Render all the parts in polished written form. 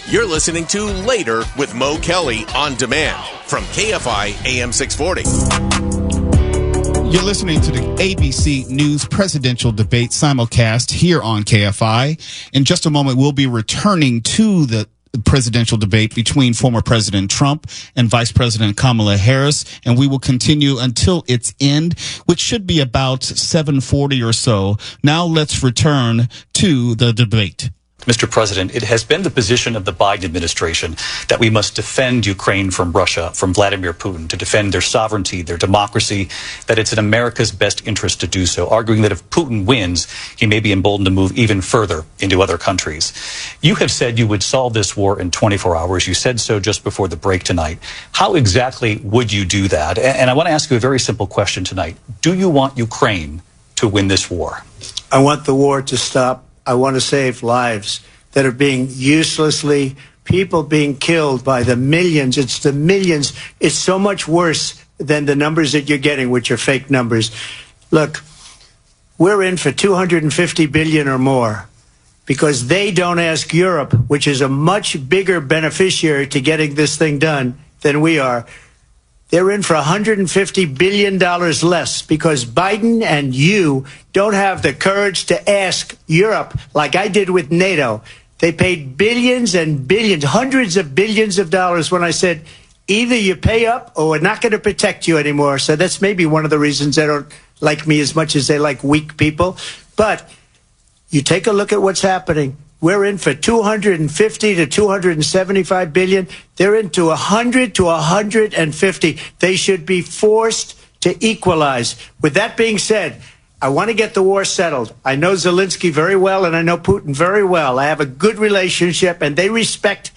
You're listening to Later with Mo Kelly on demand from KFI AM 640. You're listening to the ABC News Presidential Debate simulcast here on KFI. In just a moment, we'll be returning to the presidential debate between former President Trump and Vice President Kamala Harris, and we will continue until its end, which should be about 7:40 or so. Now let's return to the debate. Mr. President, it has been the position of the Biden administration that we must defend Ukraine from Russia, from Vladimir Putin, to defend their sovereignty, their democracy, that it's in America's best interest to do so, arguing that if Putin wins, he may be emboldened to move even further into other countries. You have said you would solve this war in 24 hours. You said so just before the break tonight. How exactly would you do that? And I want to ask you a very simple question tonight. Do you want Ukraine to win this war? I want the war to stop. I want to save lives that are being people being killed by the millions. It's the millions. It's so much worse than the numbers that you're getting, which are fake numbers. Look, we're in for $250 billion or more because they don't ask Europe, which is a much bigger beneficiary to getting this thing done than we are. They're in for $150 billion less because Biden and you don't have the courage to ask Europe like I did with NATO. They paid billions and billions, hundreds of billions of dollars when I said, either you pay up or we're not going to protect you anymore. So that's maybe one of the reasons they don't like me as much as they like weak people. But you take a look at what's happening. We're in for 250 to 275 billion. They're into 100 to 150. They should be forced to equalize. With that being said, I want to get the war settled. I know Zelensky very well, and I know Putin very well. I have a good relationship, and they respect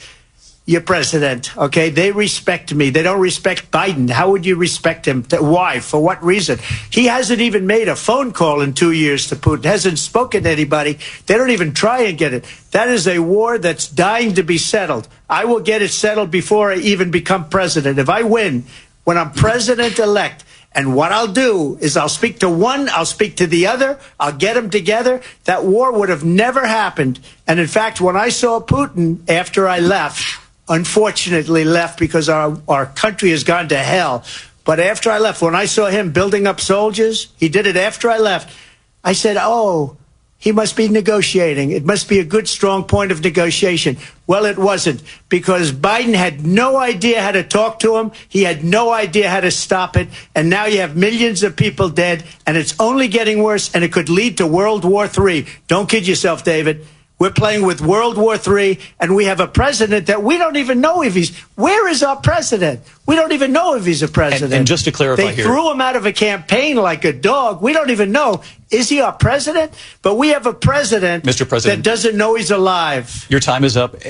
your president, okay? They respect me. They don't respect Biden. How would you respect him? Why? For what reason? He hasn't even made a phone call in 2 years to Putin, hasn't spoken to anybody. They don't even try and get it. That is a war that's dying to be settled. I will get it settled before I even become president. If I win, when I'm president-elect, and what I'll do is I'll speak to one, I'll speak to the other, I'll get them together. That war would have never happened. And in fact, when I saw Putin after I left, unfortunately left because our country has gone to hell. But after I left, when I saw him building up soldiers, he did it after I left. I said, oh, he must be negotiating. It must be a good, strong point of negotiation. Well, it wasn't, because Biden had no idea how to talk to him. He had no idea how to stop it. And now you have millions of people dead, and it's only getting worse, and it could lead to World War III. Don't kid yourself, David. We're playing with World War III, and we have a president that we don't even know if he's... Where is our president? We don't even know if he's a president. And just to clarify they threw him out of a campaign like a dog. We don't even know. Is he our president? But we have a president, Mr. President, that doesn't know he's alive. Your time is up.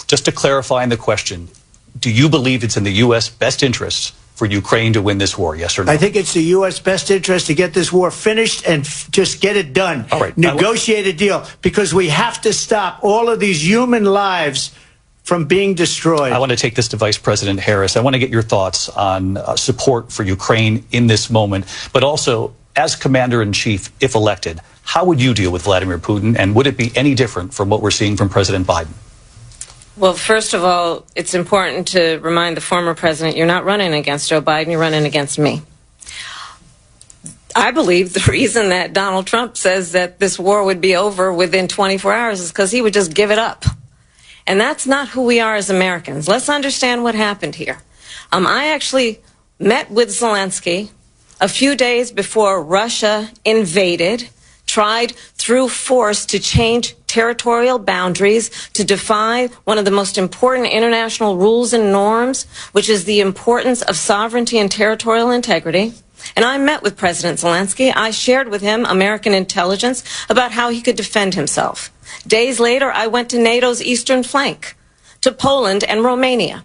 Just to clarify in the question, do you believe it's in the U.S. best interests for Ukraine to win this war, yes or no? I think it's the U.S. best interest to get this war finished and just get it done. All right. Negotiate a deal, because we have to stop all of these human lives from being destroyed. I want to take this to Vice President Harris. I want to get your thoughts on support for Ukraine in this moment, but also, as Commander-in-Chief, if elected, how would you deal with Vladimir Putin, and would it be any different from what we're seeing from President Biden? Well, first of all, it's important to remind the former president you're not running against Joe Biden, you're running against me. I believe the reason that Donald Trump says that this war would be over within 24 hours is because he would just give it up. And that's not who we are as Americans. Let's understand what happened here. I actually met with Zelensky a few days before Russia invaded, tried through force to change territorial boundaries, to defy one of the most important international rules and norms, which is the importance of sovereignty and territorial integrity. And I met with President Zelensky. I shared with him American intelligence about how he could defend himself. Days later, I went to NATO's eastern flank, to Poland and Romania.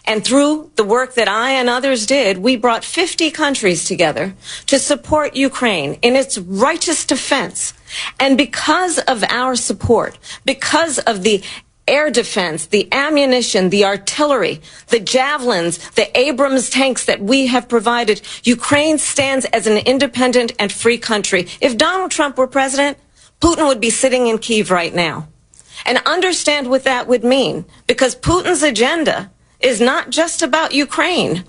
And through the work that I and others did, we brought 50 countries together to support Ukraine in its righteous defense. And because of our support, because of the air defense, the ammunition, the artillery, the javelins, the Abrams tanks that we have provided, Ukraine stands as an independent and free country. If Donald Trump were president, Putin would be sitting in Kyiv right now. and understand what that would mean, because Putin's agenda is not just about Ukraine.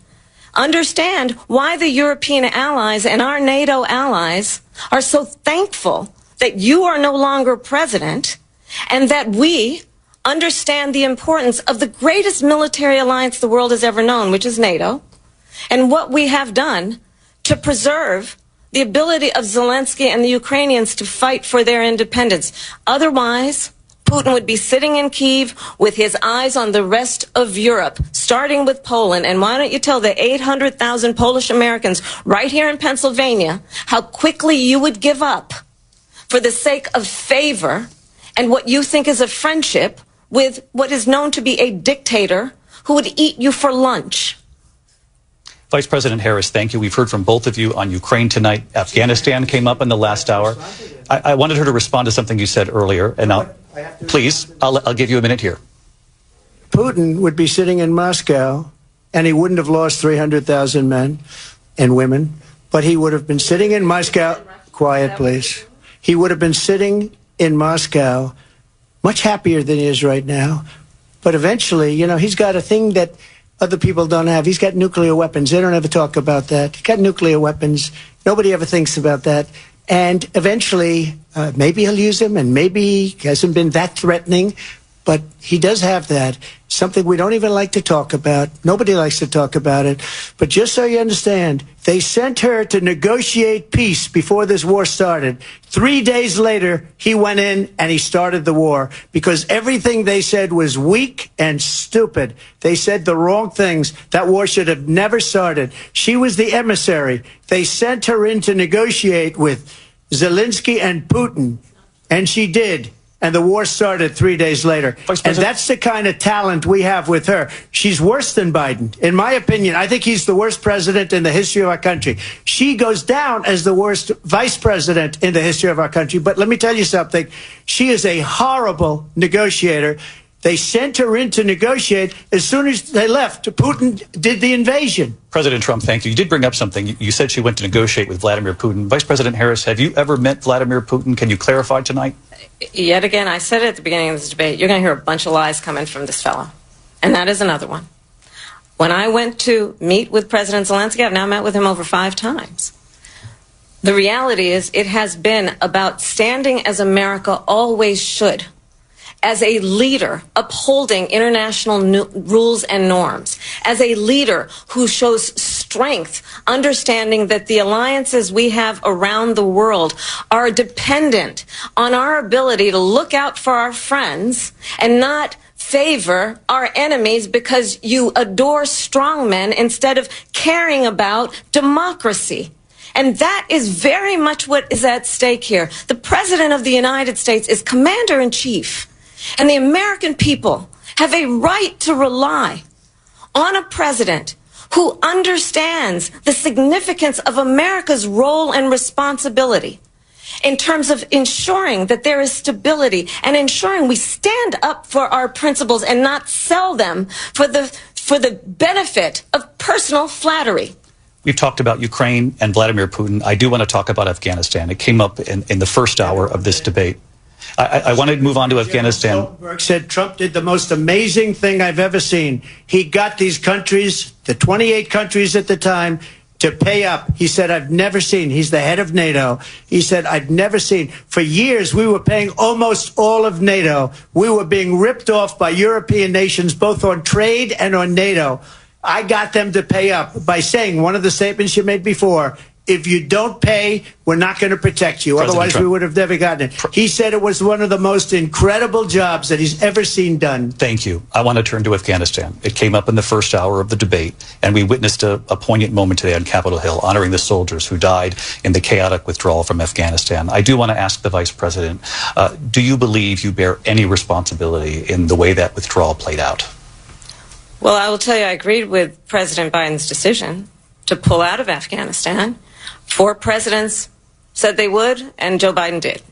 Understand why the European allies and our NATO allies are so thankful that you are no longer president, and that we understand the importance of the greatest military alliance the world has ever known, which is NATO, and what we have done to preserve the ability of Zelensky and the Ukrainians to fight for their independence. Otherwise, Putin would be sitting in Kyiv with his eyes on the rest of Europe, starting with Poland. And why don't you tell the 800,000 Polish Americans right here in Pennsylvania how quickly you would give up for the sake of favor and what you think is a friendship with what is known to be a dictator who would eat you for lunch. Vice President Harris, thank you. We've heard from both of you on Ukraine tonight. Afghanistan came up in the last hour. I wanted her to respond to something you said earlier, and I'll give you a minute here. Putin would be sitting in Moscow, and he wouldn't have lost 300,000 men and women, but he would have been sitting in Moscow. Quiet, please. He would have been sitting in Moscow much happier than he is right now. But eventually, you know, he's got a thing that other people don't have. He's got nuclear weapons. They don't ever talk about that. He's got nuclear weapons. Nobody ever thinks about that. And eventually, maybe he'll use them, and maybe he hasn't been that threatening, but he does have that. Something we don't even like to talk about. Nobody likes to talk about it. But just so you understand, they sent her to negotiate peace before this war started. 3 days later, he went in and he started the war because everything they said was weak and stupid. They said the wrong things. That war should have never started. She was the emissary. They sent her in to negotiate with Zelensky and Putin, and she did. And the war started 3 days later. And that's the kind of talent we have with her. She's worse than Biden. In my opinion, I think he's the worst president in the history of our country. She goes down as the worst vice president in the history of our country. But let me tell you something. She is a horrible negotiator. They sent her in to negotiate. As soon as they left, Putin did the invasion. President Trump, thank you. You did bring up something. You said she went to negotiate with Vladimir Putin. Vice President Harris, have you ever met Vladimir Putin? Can you clarify tonight? Yet again, I said it at the beginning of this debate, you're going to hear a bunch of lies coming from this fellow. And that is another one. When I went to meet with President Zelensky, I've now met with him over 5 times. The reality is it has been about standing as America always should, as a leader upholding international rules and norms, as a leader who shows strength, understanding that the alliances we have around the world are dependent on our ability to look out for our friends and not favor our enemies because you adore strongmen instead of caring about democracy. And that is very much what is at stake here. The President of the United States is commander-in-chief. And the American people have a right to rely on a president who understands the significance of America's role and responsibility in terms of ensuring that there is stability and ensuring we stand up for our principles and not sell them for the benefit of personal flattery. We've talked about Ukraine and Vladimir Putin. I do want to talk about Afghanistan. It came up in the first hour of this debate. I want to move on to Afghanistan. Stoltenberg said Trump did the most amazing thing I've ever seen. He got these countries, the 28 countries at the time, to pay up. He said, I've never seen. He's the head of NATO. He said, I've never seen. For years, we were paying almost all of NATO. We were being ripped off by European nations, both on trade and on NATO. I got them to pay up by saying one of the statements you made before, if you don't pay, we're not going to protect you. President Otherwise, Trump. we would have never gotten it. He said it was one of the most incredible jobs that he's ever seen done. Thank you. I want to turn to Afghanistan. It came up in the first hour of the debate, and we witnessed a poignant moment today on Capitol Hill, honoring the soldiers who died in the chaotic withdrawal from Afghanistan. I do want to ask the Vice President, do you believe you bear any responsibility in the way that withdrawal played out? Well, I will tell you, I agreed with President Biden's decision to pull out of Afghanistan. 4 presidents said they would, and Joe Biden did.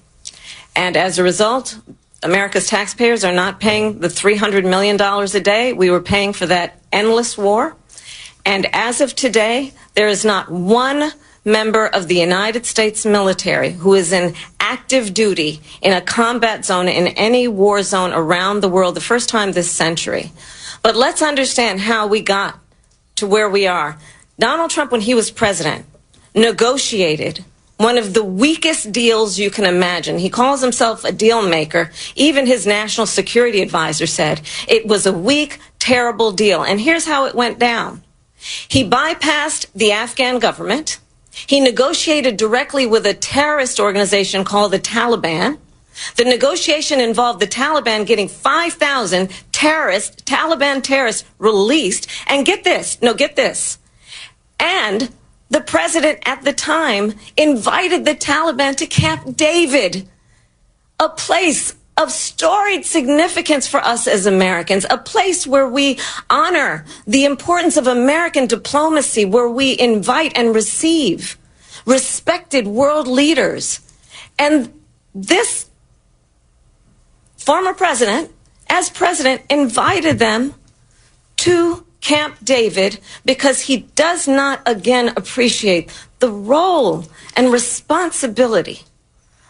And as a result, America's taxpayers are not paying the $300 million a day we were paying for that endless war. And as of today, there is not one member of the United States military who is in active duty in a combat zone in any war zone around the world, the first time this century. But let's understand how we got to where we are. Donald Trump, when he was president, negotiated one of the weakest deals you can imagine. He calls himself a deal maker. Even his national security advisor said it was a weak, terrible deal. And here's how it went down. He bypassed the Afghan government. He negotiated directly with a terrorist organization called the Taliban. The negotiation involved the Taliban getting 5,000 Taliban terrorists released. And get this. And the president at the time invited the Taliban to Camp David, a place of storied significance for us as Americans, a place where we honor the importance of American diplomacy, where we invite and receive respected world leaders. And this former president, as president, invited them to Camp David because he does not again appreciate the role and responsibility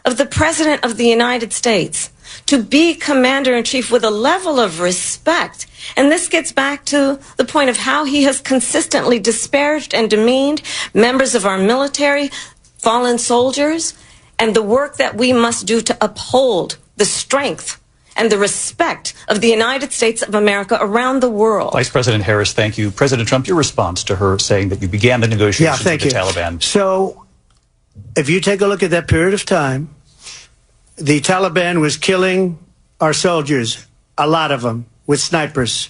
of the President of the United States to be commander-in-chief with a level of respect. And this gets back to the point of how he has consistently disparaged and demeaned members of our military, fallen soldiers, and the work that we must do to uphold the strength and the respect of the United States of America around the world. Vice President Harris, thank you. President Trump, your response to her saying that you began the negotiations with the Taliban. So, if you take a look at that period of time, the Taliban was killing our soldiers, a lot of them, with snipers.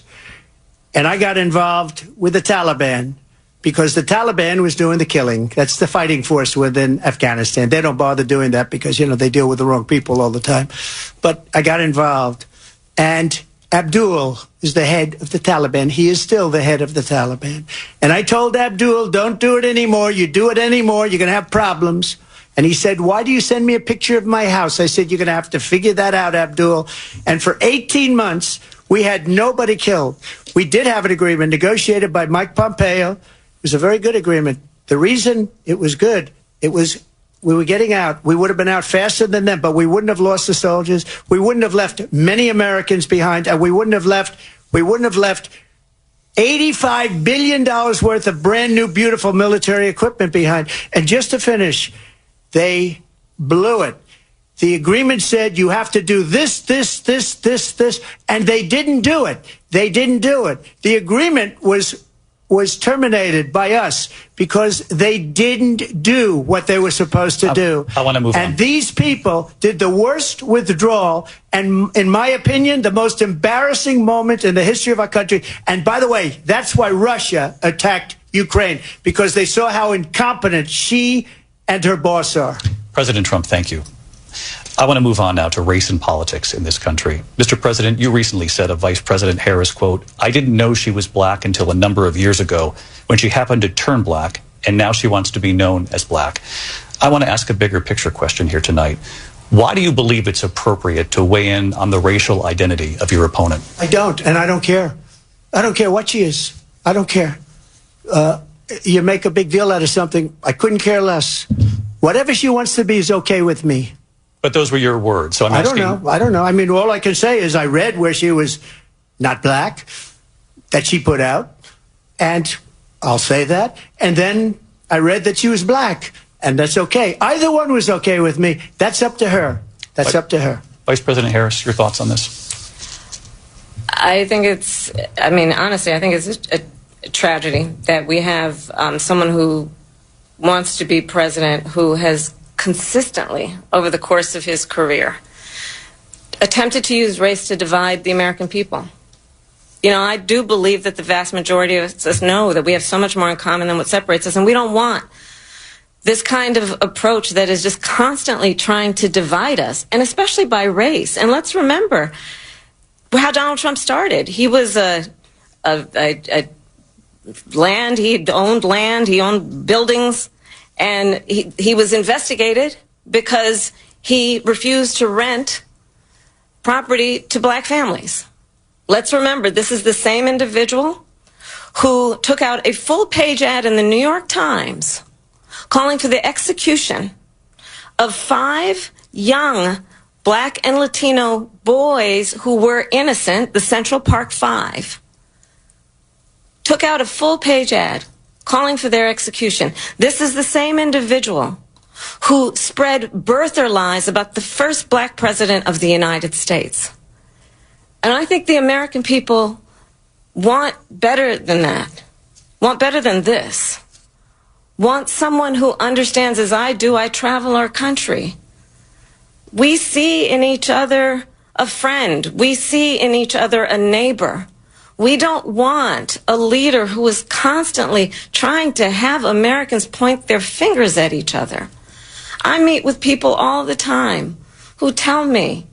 And I got involved with the Taliban because the Taliban was doing the killing. That's the fighting force within Afghanistan. They don't bother doing that because, they deal with the wrong people all the time. But I got involved. And Abdul is the head of the Taliban. He is still the head of the Taliban. And I told Abdul, don't do it anymore. You do it anymore, you're going to have problems. And he said, why do you send me a picture of my house? I said, you're going to have to figure that out, Abdul. And for 18 months, we had nobody killed. We did have an agreement negotiated by Mike Pompeo. It was a very good agreement. The reason it was good, we were getting out. We would have been out faster than them, but we wouldn't have lost the soldiers. We wouldn't have left many Americans behind, and we wouldn't have left $85 billion worth of brand new, beautiful military equipment behind. And just to finish, they blew it. The agreement said you have to do this, and they didn't do it. The agreement was terminated by us because they didn't do what they were supposed to do. I want to move on. And these people did the worst withdrawal, and in my opinion, the most embarrassing moment in the history of our country. And by the way, that's why Russia attacked Ukraine, because they saw how incompetent she and her boss are. President Trump, thank you. I want to move on now to race and politics in this country. Mr. President, you recently said of Vice President Harris, quote, I didn't know she was black until a number of years ago when she happened to turn black, and now she wants to be known as black. I want to ask a bigger picture question here tonight. Why do you believe it's appropriate to weigh in on the racial identity of your opponent? I don't, and I don't care. I don't care what she is. I don't care. You make a big deal out of something. I couldn't care less. Whatever she wants to be is okay with me. But those were your words, so I'm asking. I don't know. I mean, all I can say is I read where she was not black, that she put out, and I'll say that. And then I read that she was black, and that's okay. Either one was okay with me. That's up to her. Up to her. Vice President Harris, your thoughts on this? I think honestly, I think it's a tragedy that we have someone who wants to be president who has consistently, over the course of his career, attempted to use race to divide the American people. I do believe that the vast majority of us know that we have so much more in common than what separates us, and we don't want this kind of approach that is just constantly trying to divide us, and especially by race. And let's remember how Donald Trump started. He was he owned buildings, and he was investigated because he refused to rent property to black families. Let's remember, this is the same individual who took out a full-page ad in the New York Times calling for the execution of 5 young Black and Latino boys who were innocent, the Central Park 5, took out a full-page ad calling for their execution. This is the same individual who spread birther lies about the first Black president of the United States. And I think the American people want better than that, want better than this, want someone who understands, as I do, I travel our country. We see in each other a friend. We see in each other a neighbor. We don't want a leader who is constantly trying to have Americans point their fingers at each other. I meet with people all the time who tell me,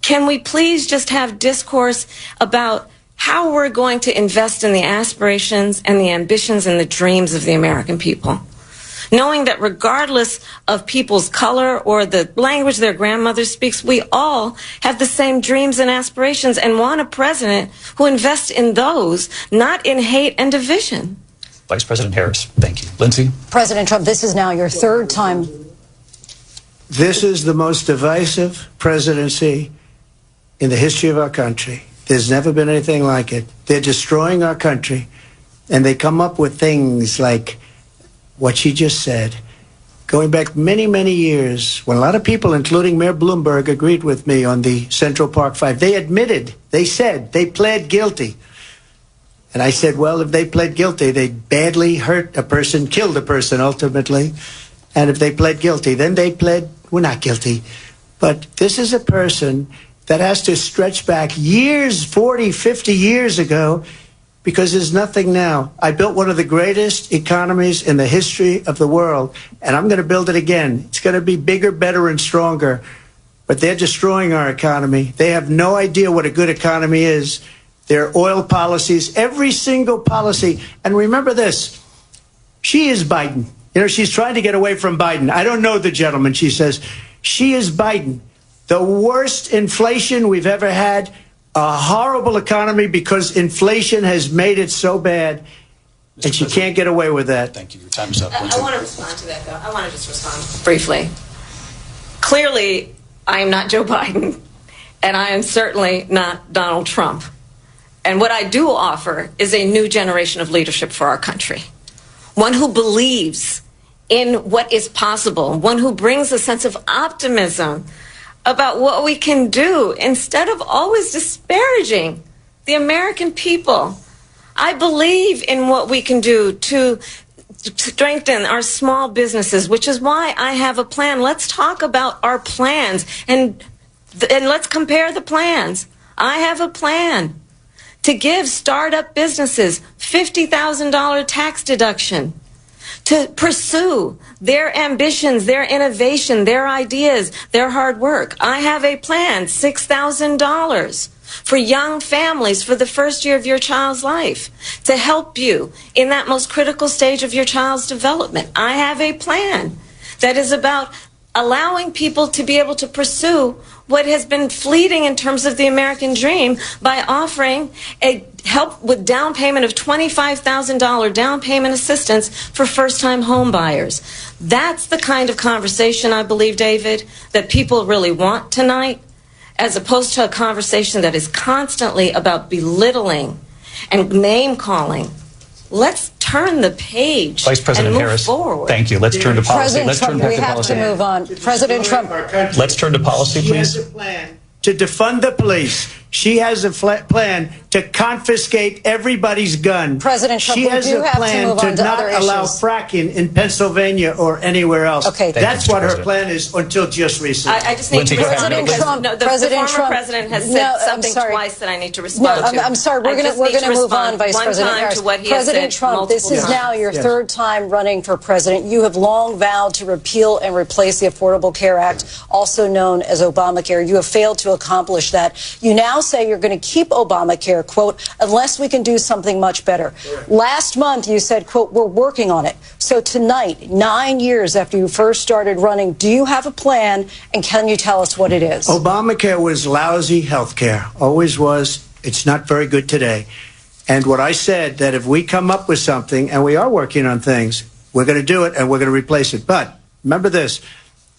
can we please just have discourse about how we're going to invest in the aspirations and the ambitions and the dreams of the American people? Knowing that regardless of people's color or the language their grandmother speaks, we all have the same dreams and aspirations and want a president who invests in those, not in hate and division. Vice President Harris, thank you. Lindsay? President Trump, this is now your 3rd time. This is the most divisive presidency in the history of our country. There's never been anything like it. They're destroying our country, and they come up with things like what she just said, going back many, many years, when a lot of people, including Mayor Bloomberg, agreed with me on the Central Park 5. They admitted, they said, they pled guilty. And I said, well, if they pled guilty, they badly hurt a person, killed a person ultimately. And if they pled guilty, then they pled, we're not guilty. But this is a person that has to stretch back years, 40, 50 years ago, because there's nothing now. I built one of the greatest economies in the history of the world, and I'm going to build it again. It's going to be bigger, better, and stronger. But they're destroying our economy. They have no idea what a good economy is. Their oil policies, every single policy. And remember this, she is Biden. You know, she's trying to get away from Biden. I don't know the gentleman, she says. She is Biden. The worst inflation we've ever had, a horrible economy because inflation has made it so bad, and she can't get away with that. Thank you. Your time is up. I want to respond to that, though. I want to just respond briefly. Clearly, I am not Joe Biden, and I am certainly not Donald Trump. And what I do offer is a new generation of leadership for our country. One who believes in what is possible, one who brings a sense of optimism about what we can do instead of always disparaging the American people. I believe in what we can do to strengthen our small businesses, which is why I have a plan. Let's talk about our plans and let's compare the plans. I have a plan to give startup businesses $50,000 tax deduction to pursue their ambitions, their innovation, their ideas, their hard work. I have a plan, $6,000 for young families for the first year of your child's life to help you in that most critical stage of your child's development. I have a plan that is about allowing people to be able to pursue what has been fleeting in terms of the American dream by offering a help with down payment of $25,000 down payment assistance for first-time home buyers. That's the kind of conversation, I believe, David, that people really want tonight, as opposed to a conversation that is constantly about belittling and name-calling. Let's turn the page Vice President and move Harris, forward. thank you. Let's turn to policy. President Trump, we have to move on. President Trump. Let's turn to policy, She has please. a plan to defund the police. She has a plan to confiscate everybody's gun. President Trump, she we has do a have to plan move on to not other allow issues. fracking in Pennsylvania or anywhere else. Okay. That's Thank you, what her Mr. plan is until just recently. I just need Lindsey, to go ahead. respond. President Trump, No, the President former Trump. president has No, said I'm something sorry. twice that I need to No, respond to. I'm sorry. We're I just going need to move respond on, Vice one President time Harris. to what he President has said Trump, this multiple is now your Yes. third time running for president. You have long vowed to repeal and replace the Affordable Care Act, also known as Obamacare. You have failed to accomplish that. You now say you're going to keep Obamacare, quote, unless we can do something much better. Last month, you said, quote, we're working on it. So tonight, 9 years after you first started running, do you have a plan, and can you tell us what it is? Obamacare was lousy health care, always was. It's not very good today. And what I said, that if we come up with something, and we are working on things, We're going to do it, and we're going to replace it. But remember this.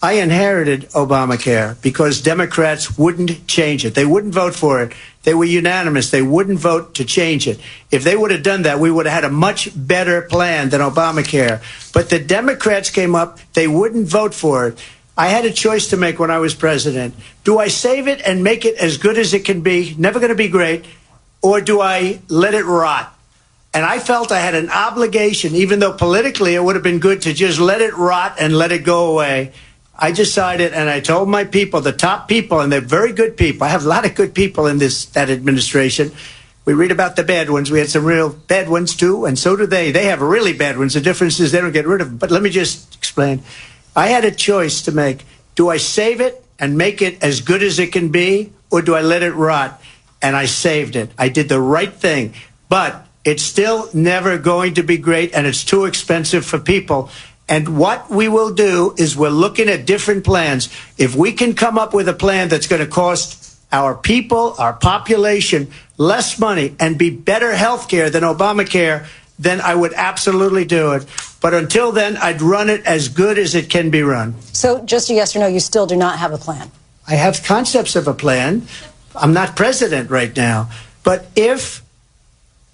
I inherited Obamacare because Democrats wouldn't change it. They wouldn't vote for it. They were unanimous. They wouldn't vote to change it. If they would have done that, we would have had a much better plan than Obamacare. But the Democrats came up. They wouldn't vote for it. I had a choice to make when I was president. Do I save it and make it as good as it can be, never going to be great, or do I let it rot? And I felt I had an obligation, even though politically it would have been good to just let it rot and let it go away. I decided, and I told my people, the top people, and they're very good people. I have a lot of good people in that administration. We read about the bad ones. We had some real bad ones, too, and so do they. They have really bad ones. The difference is they don't get rid of them. But let me just explain. I had a choice to make. Do I save it and make it as good as it can be, or do I let it rot? And I saved it. I did the right thing. But it's still never going to be great, and it's too expensive for people. And what we will do is we're looking at different plans. If we can come up with a plan that's going to cost our people, our population, less money and be better health care than Obamacare, then I would absolutely do it. But until then, I'd run it as good as it can be run. So just a yes or no, you still do not have a plan? I have concepts of a plan. I'm not president right now. But if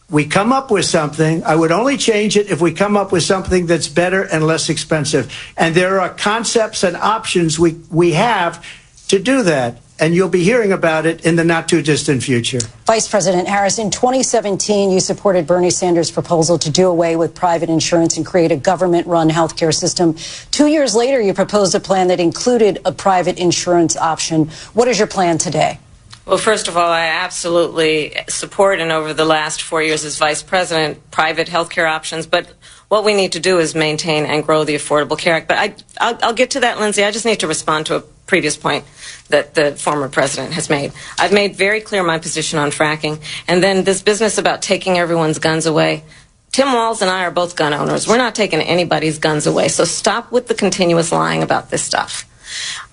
we come up with something, I would only change it if we come up with something that's better and less expensive. And there are concepts and options we have to do that. And you'll be hearing about it in the not too distant future. Vice President Harris, in 2017, you supported Bernie Sanders' proposal to do away with private insurance and create a government-run healthcare system. 2 years later, you proposed a plan that included a private insurance option. What is your plan today? Well, first of all, I absolutely support, and over the last 4 years as vice president, private health care options. But what we need to do is maintain and grow the Affordable Care Act. But I'll get to that, Lindsay. I just need to respond to a previous point that the former president has made. I've made very clear my position on fracking. And then this business about taking everyone's guns away. Tim Walz and I are both gun owners. We're not taking anybody's guns away. So stop with the continuous lying about this stuff.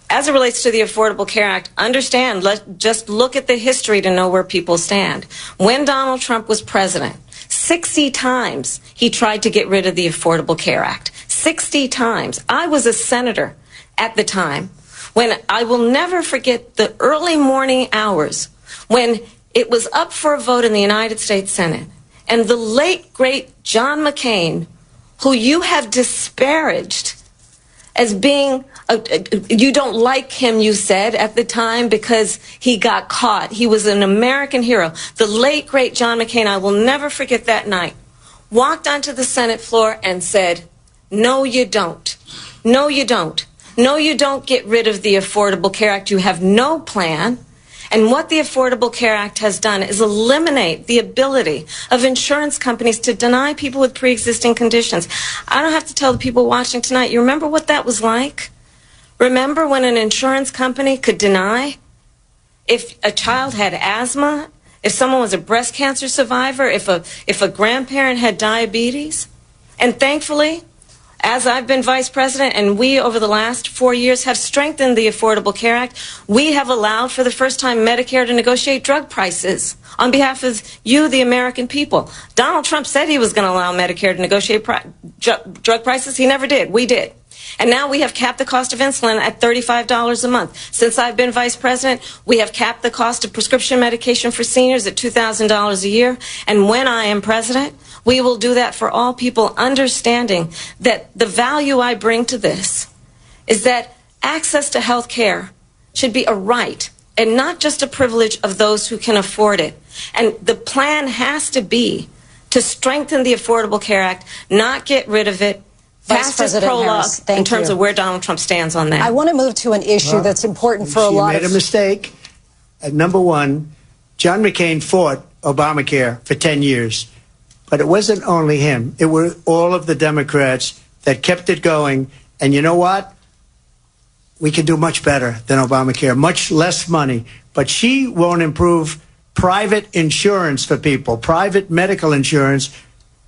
As it relates to the Affordable Care Act, understand, just look at the history to know where people stand. When Donald Trump was president, 60 times he tried to get rid of the Affordable Care Act. 60 times. I was a senator at the time when I will never forget the early morning hours when it was up for a vote in the United States Senate. And the late, great John McCain, who you have disparaged as being, you don't like him, you said at the time, because he got caught. He was an American hero. The late, great John McCain, I will never forget that night, walked onto the Senate floor and said, no, you don't. No, you don't. No, you don't get rid of the Affordable Care Act. You have no plan. And what the Affordable Care Act has done is eliminate the ability of insurance companies to deny people with pre-existing conditions. I don't have to tell the people watching tonight, you remember what that was like? Remember when an insurance company could deny if a child had asthma, if someone was a breast cancer survivor, if a grandparent had diabetes? And thankfully, as I've been vice president and we over the last 4 years have strengthened the Affordable Care Act, we have allowed for the first time Medicare to negotiate drug prices on behalf of you, the American people. Donald Trump said he was going to allow Medicare to negotiate drug prices. He never did. We did. And now we have capped the cost of insulin at $35 a month. Since I've been vice president, we have capped the cost of prescription medication for seniors at $2,000 a year. And when I am president, we will do that for all people, understanding that the value I bring to this is that access to health care should be a right and not just a privilege of those who can afford it. And the plan has to be to strengthen the Affordable Care Act, not get rid of it. Vice President Harris, thank you. In terms of where Donald Trump stands on that. I want to move to an issue that's important for a lot of... She made a mistake. Number one, John McCain fought Obamacare for 10 years. But it wasn't only him. It were all of the Democrats that kept it going. And you know what? We can do much better than Obamacare, much less money. But she won't improve private insurance for people, private medical insurance.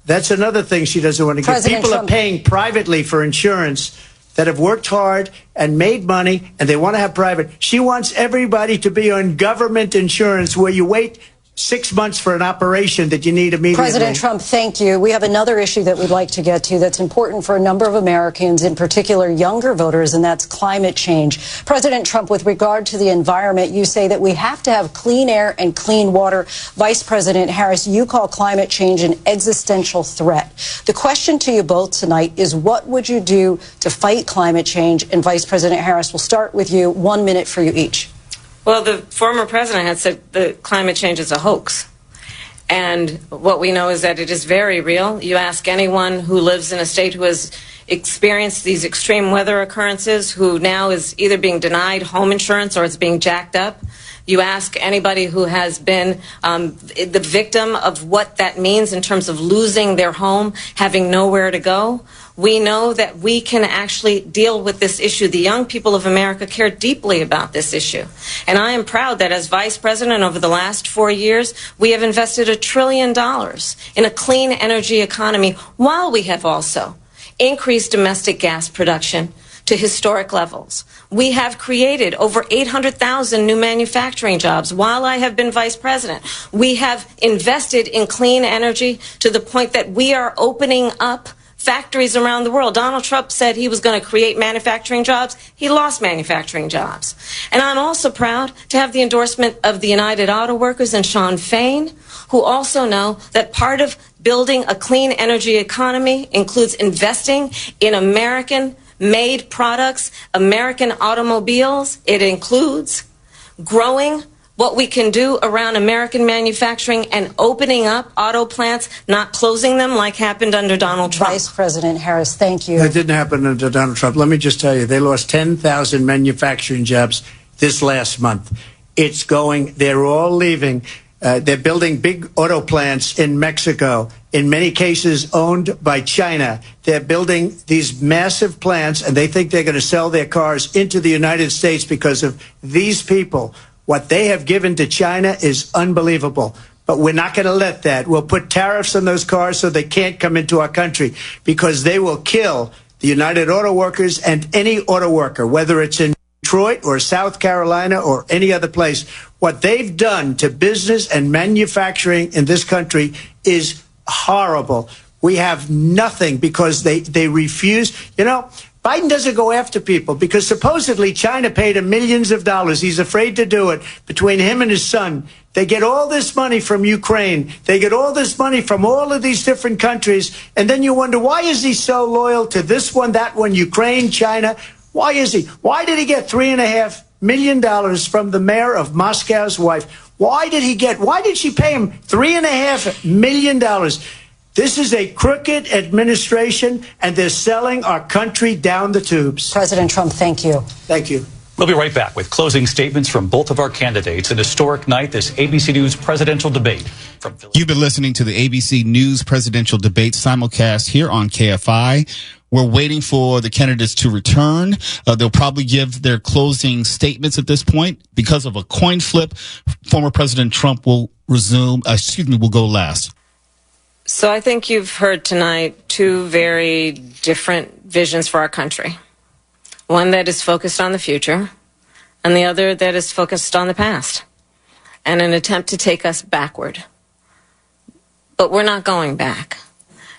That's another thing she doesn't want to give. People are paying privately for insurance that have worked hard and made money, and they want to have private. She wants everybody to be on government insurance where you wait 6 months for an operation that you need immediately. President Trump, thank you. We have another issue that we'd like to get to that's important for a number of Americans, in particular younger voters, and that's climate change. President Trump, with regard to the environment, you say that we have to have clean air and clean water. Vice President Harris, you call climate change an existential threat. The question to you both tonight is, what would you do to fight climate change? And Vice President Harris, we'll start with you. 1 minute for you each. Well, the former president had said that climate change is a hoax. And what we know is that it is very real. You ask anyone who lives in a state who has experienced these extreme weather occurrences, who now is either being denied home insurance or it's being jacked up. You ask anybody who has been the victim of what that means in terms of losing their home, having nowhere to go. We know that we can actually deal with this issue. The young people of America care deeply about this issue. And I am proud that as vice president over the last 4 years, we have invested $1 trillion in a clean energy economy, while we have also increased domestic gas production to historic levels. We have created over 800,000 new manufacturing jobs while I have been vice president. We have invested in clean energy to the point that we are opening up factories around the world. Donald Trump said he was going to create manufacturing jobs. He lost manufacturing jobs. And I'm also proud to have the endorsement of the United Auto Workers and Sean Fain, who also know that part of building a clean energy economy includes investing in American-made products, American automobiles. It includes growing what we can do around American manufacturing and opening up auto plants, not closing them like happened under Donald Trump. Vice President Harris, thank you. That didn't happen under Donald Trump. Let me just tell you, they lost 10,000 manufacturing jobs this last month. It's going, they're all leaving. They're building big auto plants in Mexico, in many cases owned by China. They're building these massive plants, and they think they're going to sell their cars into the United States because of these people. What they have given to China is unbelievable. But we're not going to let that. We'll put tariffs on those cars so they can't come into our country, because they will kill the United Auto Workers and any auto worker, whether it's in Detroit or South Carolina or any other place. What they've done to business and manufacturing in this country is horrible. We have nothing because they refuse. You know, Biden doesn't go after people because supposedly China paid him millions of dollars. He's afraid to do it. Between him and his son, they get all this money from Ukraine. They get all this money from all of these different countries. And then you wonder, why is he so loyal to this one, that one, Ukraine, China? Why is he? Why did he get $3.5 million from the mayor of Moscow's wife? Why did she pay him $3.5 million? This is a crooked administration, and they're selling our country down the tubes. President Trump, thank you. Thank you. We'll be right back with closing statements from both of our candidates. An historic night, this ABC News presidential debate. You've been listening to the ABC News presidential debate simulcast here on KFI. We're waiting for the candidates to return. They'll probably give their closing statements at this point. Because of a coin flip, former President Trump will go last. So I think you've heard tonight two very different visions for our country. One that is focused on the future, and the other that is focused on the past, and an attempt to take us backward. But we're not going back.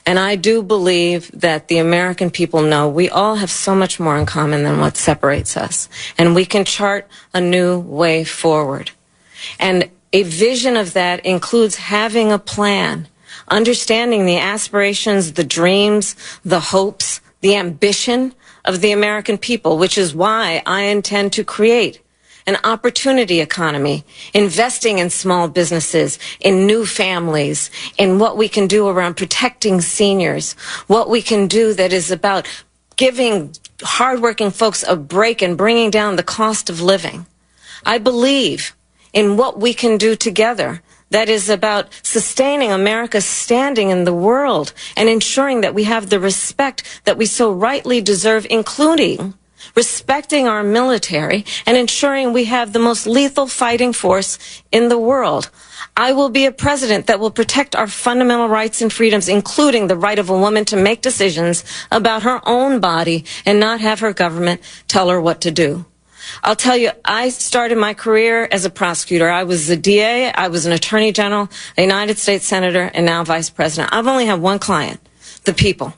And I do believe that the American people know we all have so much more in common than what separates us. And we can chart a new way forward. And a vision of that includes having a plan, understanding the aspirations, the dreams, the hopes, the ambition of the American people, which is why I intend to create an opportunity economy, investing in small businesses, in new families, in what we can do around protecting seniors, what we can do that is about giving hardworking folks a break and bringing down the cost of living. I believe in what we can do together that is about sustaining America's standing in the world and ensuring that we have the respect that we so rightly deserve, including respecting our military and ensuring we have the most lethal fighting force in the world. I will be a president that will protect our fundamental rights and freedoms, including the right of a woman to make decisions about her own body and not have her government tell her what to do. I'll tell you, I started my career as a prosecutor. I was a DA, I was an attorney general, a United States senator, and now vice president. I've only had one client, the people.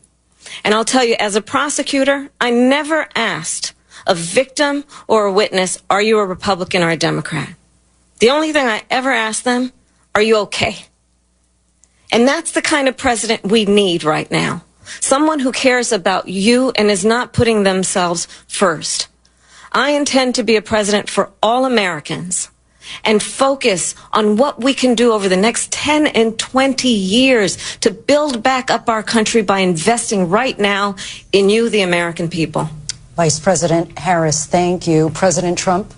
And I'll tell you, as a prosecutor, I never asked a victim or a witness, are you a Republican or a Democrat? The only thing I ever asked them, are you okay? And that's the kind of president we need right now. Someone who cares about you and is not putting themselves first. I intend to be a president for all Americans and focus on what we can do over the next 10 and 20 years to build back up our country by investing right now in you, the American people. Vice President Harris, thank you. President Trump?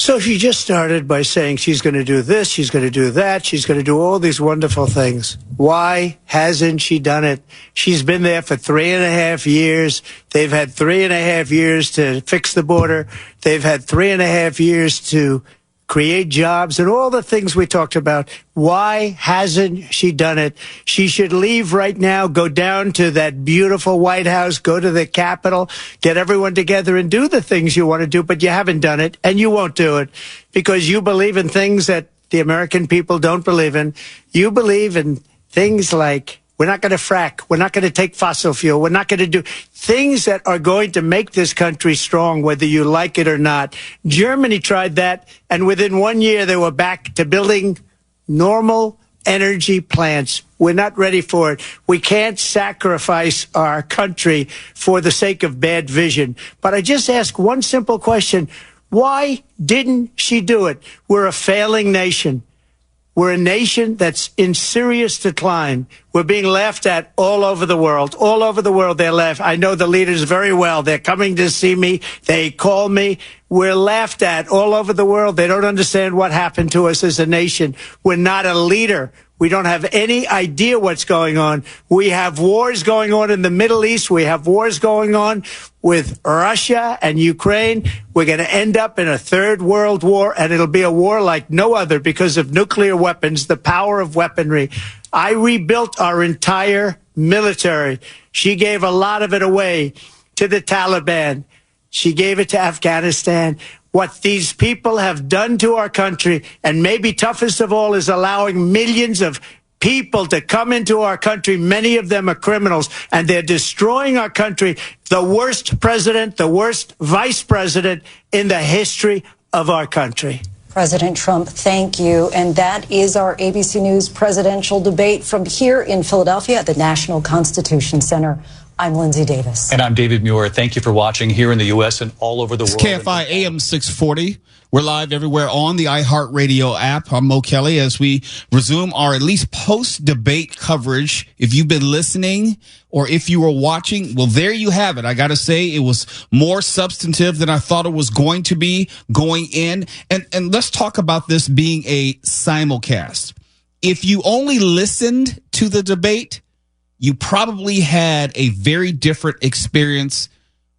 So she just started by saying she's going to do this, she's going to do that, she's going to do all these wonderful things. Why hasn't she done it? She's been there for 3.5 years. They've had 3.5 years to fix the border. They've had 3.5 years to create jobs and all the things we talked about. Why hasn't she done it? She should leave right now, go down to that beautiful White House, go to the Capitol, get everyone together and do the things you want to do, but you haven't done it and you won't do it because you believe in things that the American people don't believe in. You believe in things like we're not going to frack. We're not going to take fossil fuel. We're not going to do things that are going to make this country strong, whether you like it or not. Germany tried that, and within 1 year, they were back to building normal energy plants. We're not ready for it. We can't sacrifice our country for the sake of bad vision. But I just ask one simple question. Why didn't she do it? We're a failing nation. We're a nation that's in serious decline. We're being laughed at all over the world. All over the world, they're laughed. I know the leaders very well. They're coming to see me. They call me. We're laughed at all over the world. They don't understand what happened to us as a nation. We're not a leader. We don't have any idea what's going on. We have wars going on in the Middle East. We have wars going on with Russia and Ukraine. We're going to end up in a third world war, and it'll be a war like no other because of nuclear weapons, the power of weaponry. I rebuilt our entire military. She gave a lot of it away to the Taliban. She gave it to Afghanistan. What these people have done to our country, and maybe toughest of all, is allowing millions of people to come into our country. Many of them are criminals, and they're destroying our country. The worst president, the worst vice president in the history of our country. President Trump, thank you. And that is our ABC News presidential debate from here in Philadelphia at the National Constitution Center. I'm Lindsay Davis. And I'm David Muir. Thank you for watching here in the U.S. and all over the world. KFI AM 640. We're live everywhere on the iHeartRadio app. I'm Mo Kelly as we resume our at least post-debate coverage. If you've been listening or if you were watching, well, there you have it. I got to say it was more substantive than I thought it was going to be going in. And let's talk about this being a simulcast. If you only listened to the debate, you probably had a very different experience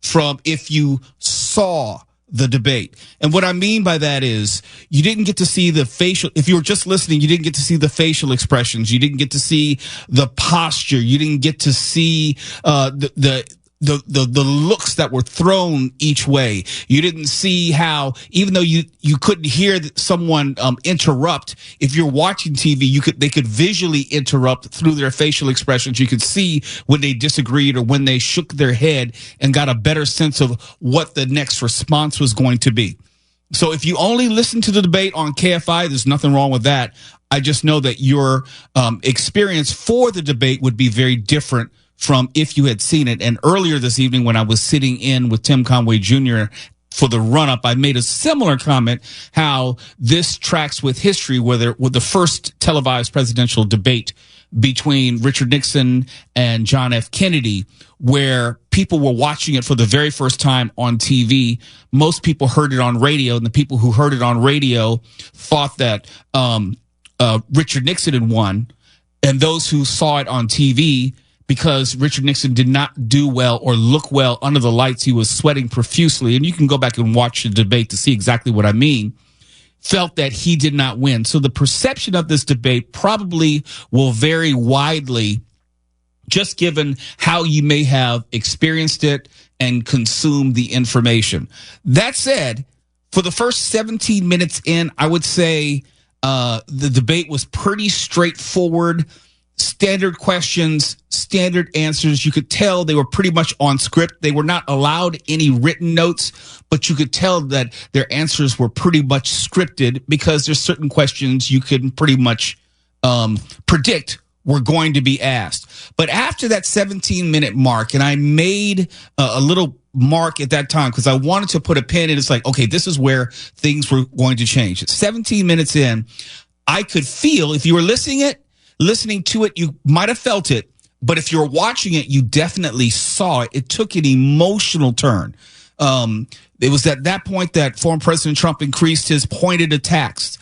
from if you saw the debate. And what I mean by that is you didn't get to see the facial, if you were just listening, you didn't get to see the facial expressions. You didn't get to see the posture. You didn't get to see the looks that were thrown each way. You didn't see how, even though you couldn't hear someone interrupt, if you're watching TV, they could visually interrupt through their facial expressions. You could see when they disagreed or when they shook their head and got a better sense of what the next response was going to be. So if you only listen to the debate on KFI, there's nothing wrong with that. I just know that your experience for the debate would be very different from if you had seen it. And earlier this evening when I was sitting in with Tim Conway Jr. for the run-up, I made a similar comment how this tracks with history, with the first televised presidential debate between Richard Nixon and John F. Kennedy, where people were watching it for the very first time on TV. Most people heard it on radio, and the people who heard it on radio thought that Richard Nixon had won, and those who saw it on TV, because Richard Nixon did not do well or look well under the lights, he was sweating profusely, and you can go back and watch the debate to see exactly what I mean, felt that he did not win. So the perception of this debate probably will vary widely, just given how you may have experienced it and consume the information. That said, for the first 17 minutes in, I would say the debate was pretty straightforward. Standard questions, standard answers. You could tell they were pretty much on script. They were not allowed any written notes, but you could tell that their answers were pretty much scripted because there's certain questions you could pretty much predict were going to be asked. But after that 17-minute mark, and I made a little mark at that time because I wanted to put a pin in. It's like, okay, this is where things were going to change. At 17 minutes in, I could feel, if you were listening to it, you might have felt it, but if you're watching it, you definitely saw it. It took an emotional turn. It was at that point that former President Trump increased his pointed attacks.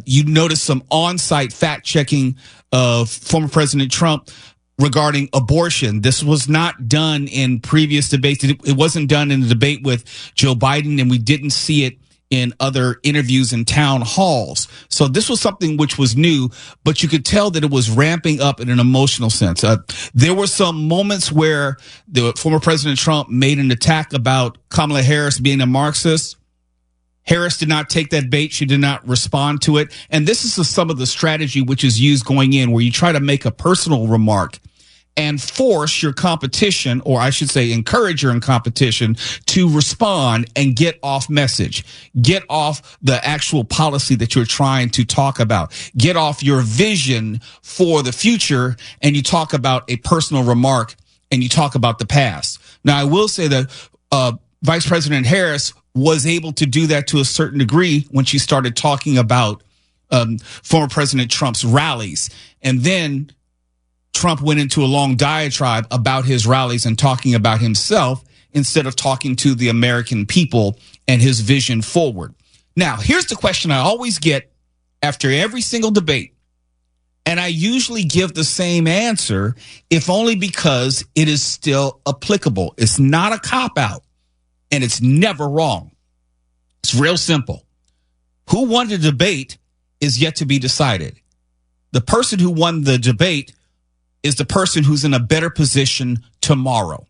You noticed some on-site fact-checking of former President Trump regarding abortion. This was not done in previous debates. It wasn't done in the debate with Joe Biden, and we didn't see it in other interviews in town halls. So this was something which was new, but you could tell that it was ramping up in an emotional sense. There were some moments where the former President Trump made an attack about Kamala Harris being a Marxist. Harris did not take that bait. She did not respond to it. And this is some of the strategy which is used going in, where you try to make a personal remark and force your competition, or I should say encourage your competition to respond and get off message, get off the actual policy that you're trying to talk about, get off your vision for the future, and you talk about a personal remark and you talk about the past. Now, I will say that Vice President Harris was able to do that to a certain degree when she started talking about former President Trump's rallies. And then Trump went into a long diatribe about his rallies and talking about himself instead of talking to the American people and his vision forward. Now, here's the question I always get after every single debate, and I usually give the same answer, if only because it is still applicable. It's not a cop-out, and it's never wrong. It's real simple. Who won the debate is yet to be decided. The person who won the debate is the person who's in a better position tomorrow,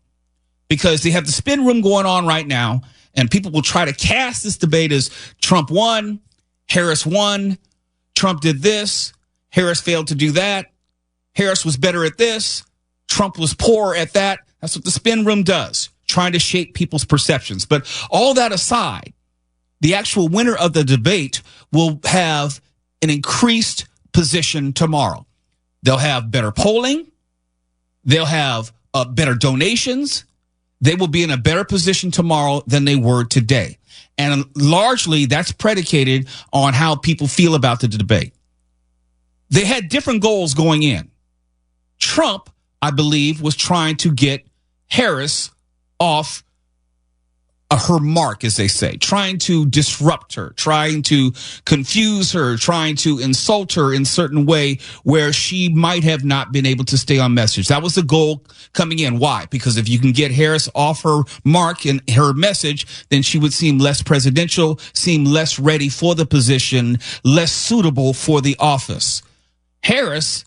because they have the spin room going on right now, and people will try to cast this debate as Trump won, Harris won, Trump did this, Harris failed to do that, Harris was better at this, Trump was poor at that. That's what the spin room does, trying to shape people's perceptions. But all that aside, the actual winner of the debate will have an increased position tomorrow. They'll have better polling. They'll have better donations. They will be in a better position tomorrow than they were today. And largely that's predicated on how people feel about the debate. They had different goals going in. Trump, I believe, was trying to get Harris off her mark, as they say, trying to disrupt her, trying to confuse her, trying to insult her in a certain way where she might have not been able to stay on message. That was the goal coming in. Why? Because if you can get Harris off her mark and her message, then she would seem less presidential, seem less ready for the position, less suitable for the office. Harris,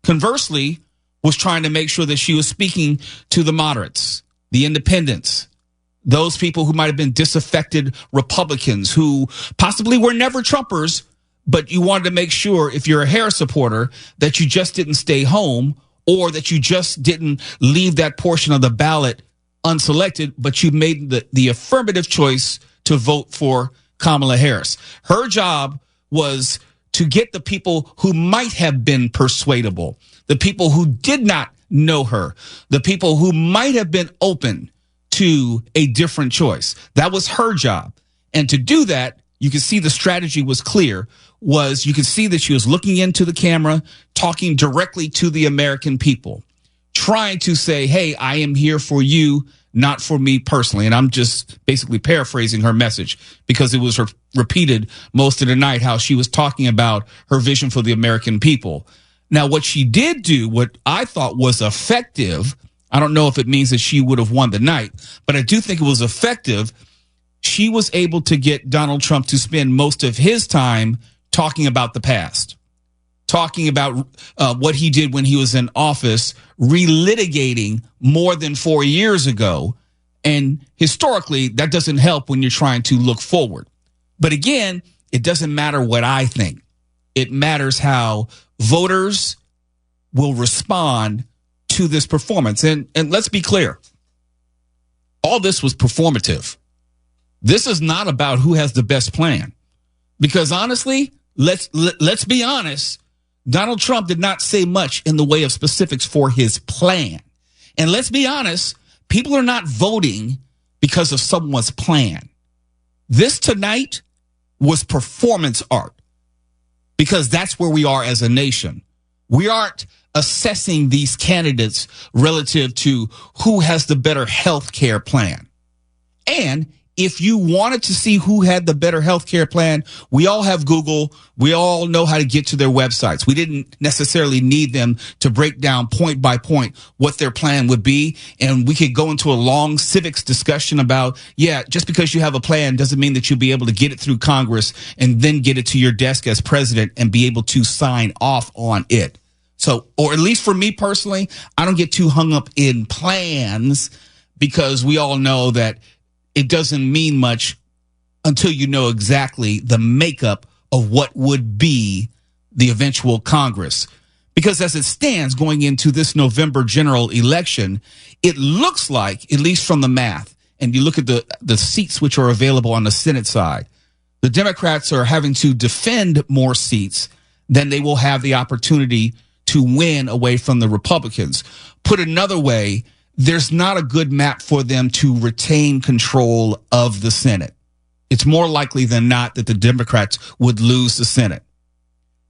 conversely, was trying to make sure that she was speaking to the moderates, the independents, those people who might have been disaffected Republicans who possibly were never Trumpers, but you wanted to make sure, if you're a Harris supporter, that you just didn't stay home, or that you just didn't leave that portion of the ballot unselected, but you made the affirmative choice to vote for Kamala Harris. Her job was to get the people who might have been persuadable, the people who did not know her, the people who might have been open to a different choice. That was her job. And to do that, you can see the strategy was clear, was you could see that she was looking into the camera, talking directly to the American people, trying to say, hey, I am here for you, not for me personally. And I'm just basically paraphrasing her message because it was repeated most of the night, how she was talking about her vision for the American people. Now, what she did do, what I thought was effective, I don't know if it means that she would have won the night, but I do think it was effective. She was able to get Donald Trump to spend most of his time talking about the past, talking about what he did when he was in office, relitigating more than 4 years ago And historically, that doesn't help when you're trying to look forward. But again, it doesn't matter what I think. It matters how voters will respond to this performance. And let's be clear. All this was performative. This is not about who has the best plan. Because honestly, let's be honest, Donald Trump did not say much in the way of specifics for his plan. And let's be honest, people are not voting because of someone's plan. This tonight was performance art because that's where we are as a nation. We aren't assessing these candidates relative to who has the better health care plan. And if you wanted to see who had the better health care plan, we all have Google. We all know how to get to their websites. We didn't necessarily need them to break down point by point what their plan would be. And we could go into a long civics discussion about, just because you have a plan doesn't mean that you'll be able to get it through Congress and then get it to your desk as president and be able to sign off on it. So, or at least for me personally, I don't get too hung up in plans because we all know that it doesn't mean much until you know exactly the makeup of what would be the eventual Congress. Because as it stands going into this November general election, it looks like, at least from the math, and you look at the seats which are available on the Senate side, the Democrats are having to defend more seats than they will have the opportunity to win away from the Republicans. Put another way, there's not a good map for them to retain control of the Senate. It's more likely than not that the Democrats would lose the Senate.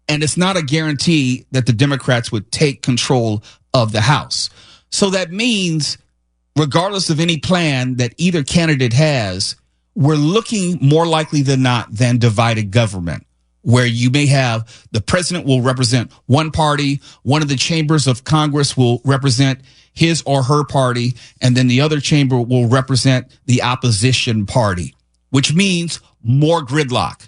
And it's not a guarantee that the Democrats would take control of the House. So that means, regardless of any plan that either candidate has, we're looking more likely than not than divided government, where you may have the president will represent one party, one of the chambers of Congress will represent his or her party, and then the other chamber will represent the opposition party, which means more gridlock.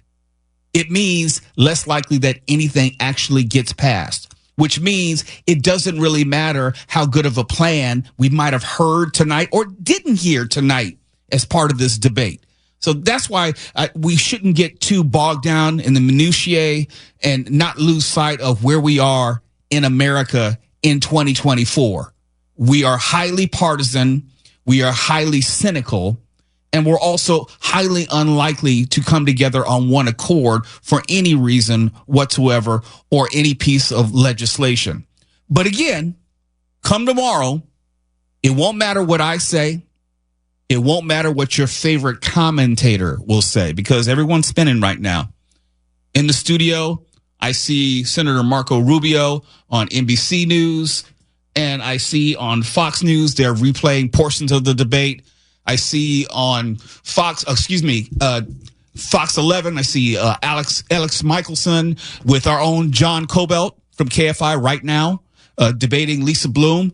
It means less likely that anything actually gets passed, which means it doesn't really matter how good of a plan we might have heard tonight or didn't hear tonight as part of this debate. So that's why we shouldn't get too bogged down in the minutiae and not lose sight of where we are in America in 2024. We are highly partisan. We are highly cynical. And we're also highly unlikely to come together on one accord for any reason whatsoever or any piece of legislation. But again, come tomorrow, it won't matter what I say. It won't matter what your favorite commentator will say because everyone's spinning right now. In the studio, I see Senator Marco Rubio on NBC News, and I see on Fox News they're replaying portions of the debate. I see on Fox 11, I see Alex Michelson with our own John Cobelt from KFI right now debating Lisa Bloom,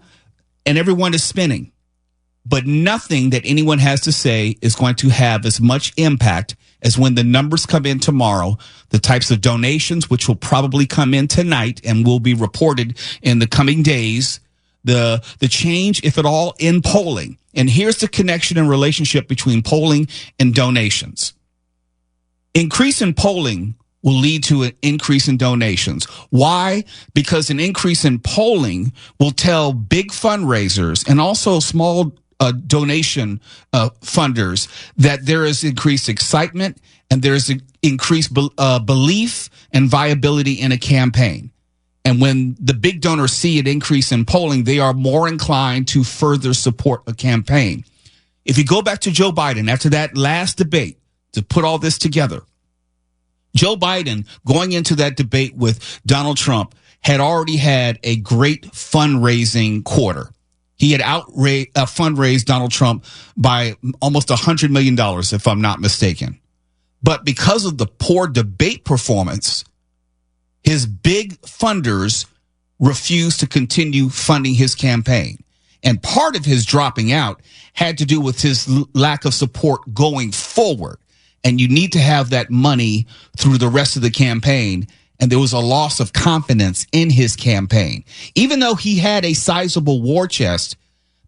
and everyone is spinning. But nothing that anyone has to say is going to have as much impact as when the numbers come in tomorrow, the types of donations, which will probably come in tonight and will be reported in the coming days, the change, if at all, in polling. And here's the connection and relationship between polling and donations. Increase in polling will lead to an increase in donations. Why? Because an increase in polling will tell big fundraisers and also small donation funders that there is increased excitement and there is increased belief and viability in a campaign. And when the big donors see an increase in polling, they are more inclined to further support a campaign. If you go back to Joe Biden after that last debate to put all this together, Joe Biden going into that debate with Donald Trump had already had a great fundraising quarter. He had fundraised Donald Trump by almost $100 million, if I'm not mistaken. But because of the poor debate performance, his big funders refused to continue funding his campaign. And part of his dropping out had to do with his lack of support going forward. And you need to have that money through the rest of the campaign. And there was a loss of confidence in his campaign. Even though he had a sizable war chest,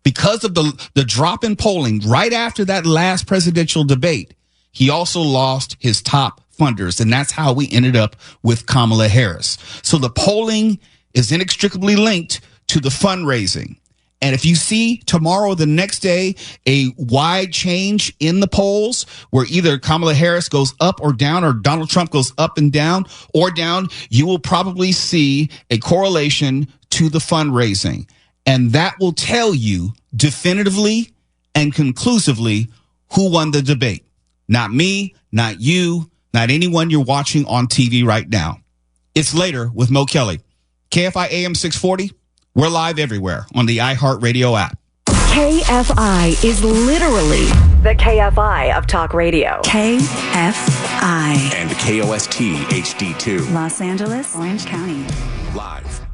because of the drop in polling right after that last presidential debate, he also lost his top funders. And that's how we ended up with Kamala Harris. So the polling is inextricably linked to the fundraising. And if you see tomorrow, the next day, a wide change in the polls where either Kamala Harris goes up or down or Donald Trump goes up and down or down, you will probably see a correlation to the fundraising. And that will tell you definitively and conclusively who won the debate. Not me, not you, not anyone you're watching on TV right now. It's Later with Mo Kelly. KFI AM 640. We're live everywhere on the iHeartRadio app. KFI is literally the KFI of talk radio. KFI. And KOST HD2. Los Angeles, Orange County. Live.